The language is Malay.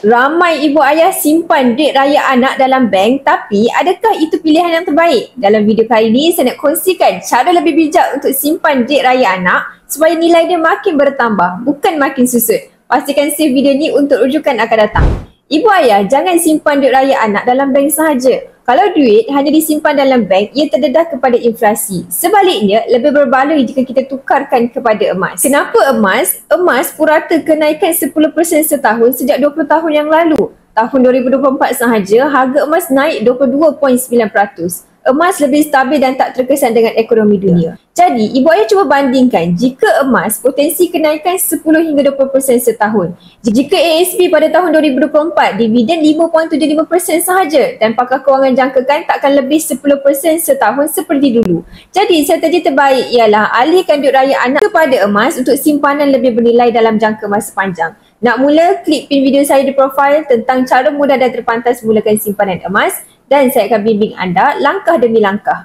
Ramai ibu ayah simpan duit raya anak dalam bank, tapi adakah itu pilihan yang terbaik? Dalam video kali ini, saya nak kongsikan cara lebih bijak untuk simpan duit raya anak supaya nilai dia makin bertambah, bukan makin susut. Pastikan save video ni untuk rujukan akan datang. Ibu ayah, jangan simpan duit raya anak dalam bank sahaja. Kalau duit hanya disimpan dalam bank, ia terdedah kepada inflasi. Sebaliknya, lebih berbaloi jika kita tukarkan kepada emas. Kenapa emas? Emas purata kenaikan 10% setahun sejak 20 tahun yang lalu. Tahun 2024 sahaja, harga emas naik 22.9%. Emas lebih stabil dan tak terkesan dengan ekonomi dunia. Jadi, ibu ayah cuba bandingkan jika emas potensi kenaikan 10 hingga 20% setahun. Jika ASP pada tahun 2024 dividen 5.75% sahaja dan pakar kewangan jangkakan takkan lebih 10% setahun seperti dulu. Jadi, strategi terbaik ialah alihkan duit raya anak kepada emas untuk simpanan lebih bernilai dalam jangka masa panjang. Nak mula, klik pin video saya di profil tentang cara mudah dan terpantas mulakan simpanan emas dan saya akan bimbing anda langkah demi langkah.